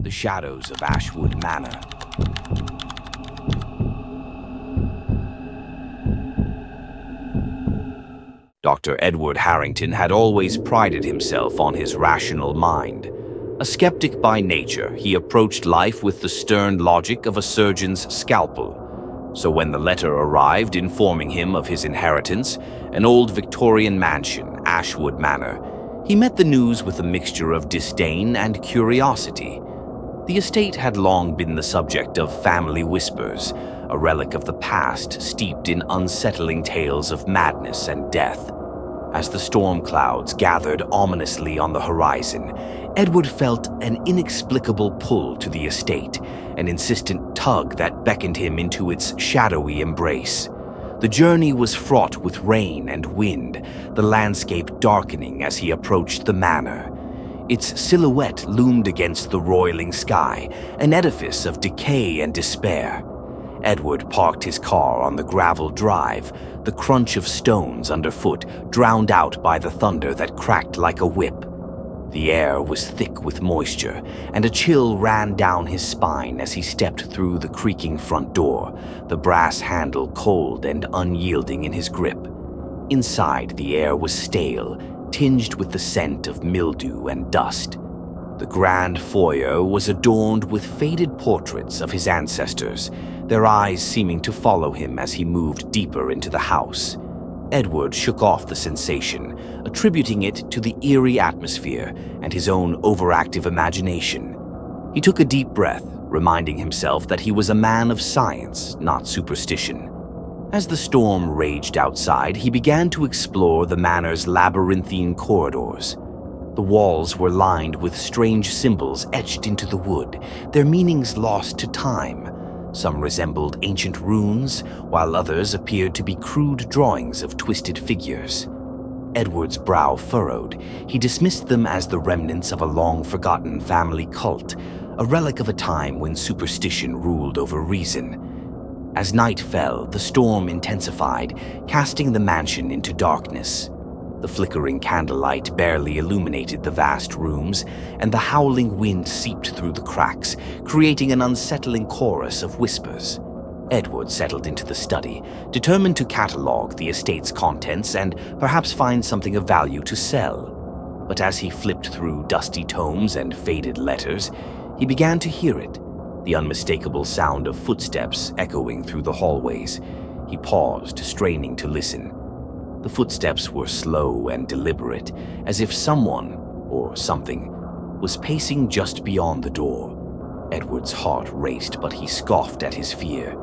The Shadows of Ashwood Manor. Dr. Edward Harrington had always prided himself on his rational mind. A skeptic by nature, he approached life with the stern logic of a surgeon's scalpel. So when the letter arrived informing him of his inheritance, an old Victorian mansion, Ashwood Manor, he met the news with a mixture of disdain and curiosity. The estate had long been the subject of family whispers, a relic of the past steeped in unsettling tales of madness and death. As the storm clouds gathered ominously on the horizon, Edward felt an inexplicable pull to the estate, an insistent tug that beckoned him into its shadowy embrace. The journey was fraught with rain and wind, the landscape darkening as he approached the manor. Its silhouette loomed against the roiling sky, an edifice of decay and despair. Edward parked his car on the gravel drive, the crunch of stones underfoot drowned out by the thunder that cracked like a whip. The air was thick with moisture, and a chill ran down his spine as he stepped through the creaking front door, the brass handle cold and unyielding in his grip. Inside, the air was stale, tinged with the scent of mildew and dust. The grand foyer was adorned with faded portraits of his ancestors, their eyes seeming to follow him as he moved deeper into the house. Edward shook off the sensation, attributing it to the eerie atmosphere and his own overactive imagination. He took a deep breath, reminding himself that he was a man of science, not superstition. As the storm raged outside, he began to explore the manor's labyrinthine corridors. The walls were lined with strange symbols etched into the wood, their meanings lost to time. Some resembled ancient runes, while others appeared to be crude drawings of twisted figures. Edward's brow furrowed. He dismissed them as the remnants of a long-forgotten family cult, a relic of a time when superstition ruled over reason. As night fell, the storm intensified, casting the mansion into darkness. The flickering candlelight barely illuminated the vast rooms, and the howling wind seeped through the cracks, creating an unsettling chorus of whispers. Edward settled into the study, determined to catalogue the estate's contents and perhaps find something of value to sell. But as he flipped through dusty tomes and faded letters, he began to hear it, the unmistakable sound of footsteps echoing through the hallways. He paused, straining to listen. The footsteps were slow and deliberate, as if someone, or something, was pacing just beyond the door. Edward's heart raced, but he scoffed at his fear.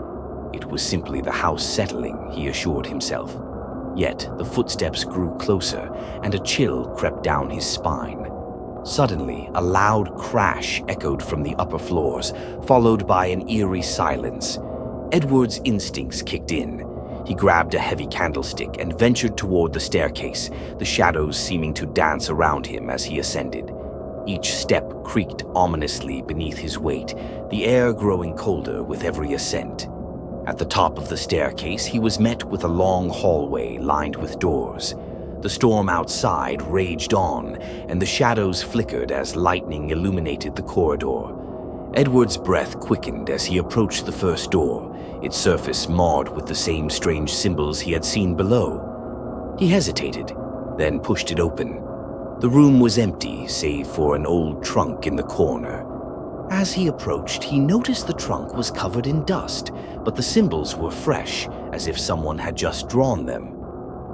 It was simply the house settling, he assured himself. Yet the footsteps grew closer, and a chill crept down his spine. Suddenly, a loud crash echoed from the upper floors, followed by an eerie silence. Edward's instincts kicked in. He grabbed a heavy candlestick and ventured toward the staircase, the shadows seeming to dance around him as he ascended. Each step creaked ominously beneath his weight, the air growing colder with every ascent. At the top of the staircase, he was met with a long hallway lined with doors. The storm outside raged on, and the shadows flickered as lightning illuminated the corridor. Edward's breath quickened as he approached the first door, its surface marred with the same strange symbols he had seen below. He hesitated, then pushed it open. The room was empty, save for an old trunk in the corner. As he approached, he noticed the trunk was covered in dust, but the symbols were fresh, as if someone had just drawn them.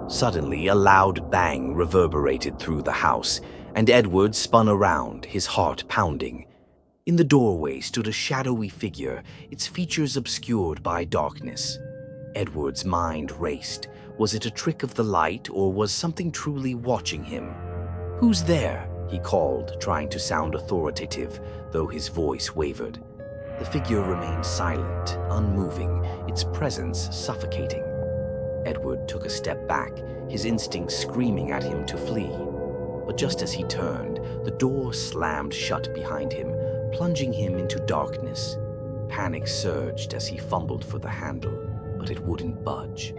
Suddenly, a loud bang reverberated through the house, and Edward spun around, his heart pounding. In the doorway stood a shadowy figure, its features obscured by darkness. Edward's mind raced. Was it a trick of the light, or was something truly watching him? "Who's there?" he called, trying to sound authoritative, though his voice wavered. The figure remained silent, unmoving, its presence suffocating. Edward took a step back, his instincts screaming at him to flee. But just as he turned, the door slammed shut behind him, plunging him into darkness. Panic surged as he fumbled for the handle, but it wouldn't budge.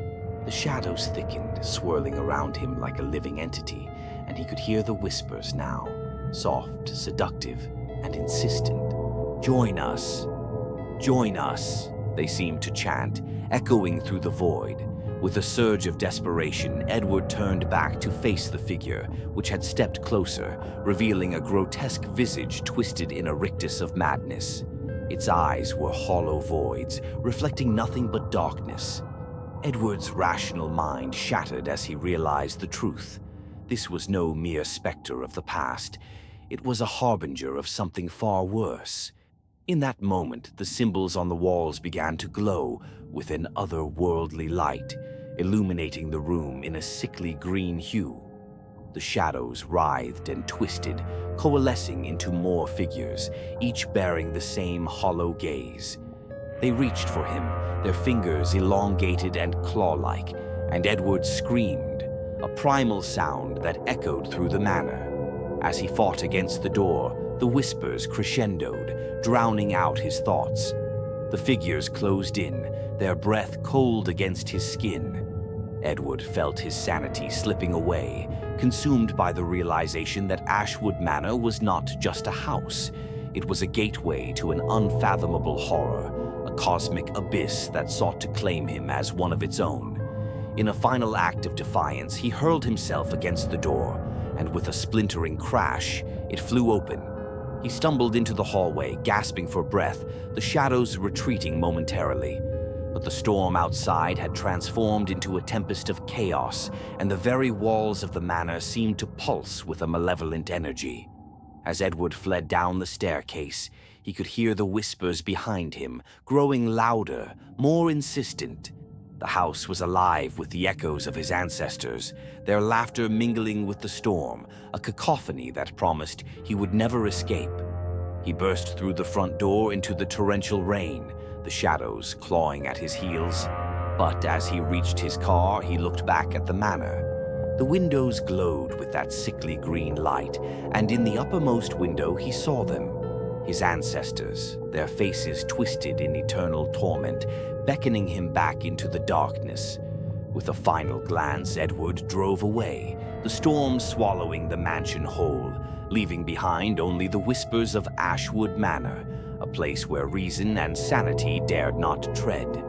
The shadows thickened, swirling around him like a living entity, and he could hear the whispers now, soft, seductive, and insistent. "Join us! Join us!" they seemed to chant, echoing through the void. With a surge of desperation, Edward turned back to face the figure, which had stepped closer, revealing a grotesque visage twisted in a rictus of madness. Its eyes were hollow voids, reflecting nothing but darkness. Edward's rational mind shattered as he realized the truth. This was no mere specter of the past. It was a harbinger of something far worse. In that moment, the symbols on the walls began to glow with an otherworldly light, illuminating the room in a sickly green hue. The shadows writhed and twisted, coalescing into more figures, each bearing the same hollow gaze. They reached for him, their fingers elongated and claw-like, and Edward screamed, a primal sound that echoed through the manor. As he fought against the door, the whispers crescendoed, drowning out his thoughts. The figures closed in, their breath cold against his skin. Edward felt his sanity slipping away, consumed by the realization that Ashwood Manor was not just a house. It was a gateway to an unfathomable horror, a cosmic abyss that sought to claim him as one of its own. In a final act of defiance, he hurled himself against the door, and with a splintering crash, it flew open. He stumbled into the hallway, gasping for breath, the shadows retreating momentarily. But the storm outside had transformed into a tempest of chaos, and the very walls of the manor seemed to pulse with a malevolent energy. As Edward fled down the staircase, he could hear the whispers behind him, growing louder, more insistent. The house was alive with the echoes of his ancestors, their laughter mingling with the storm, a cacophony that promised he would never escape. He burst through the front door into the torrential rain, the shadows clawing at his heels. But as he reached his car, he looked back at the manor. The windows glowed with that sickly green light, and in the uppermost window he saw them. His ancestors, their faces twisted in eternal torment, beckoning him back into the darkness. With a final glance, Edward drove away, the storm swallowing the mansion whole, leaving behind only the whispers of Ashwood Manor, a place where reason and sanity dared not tread.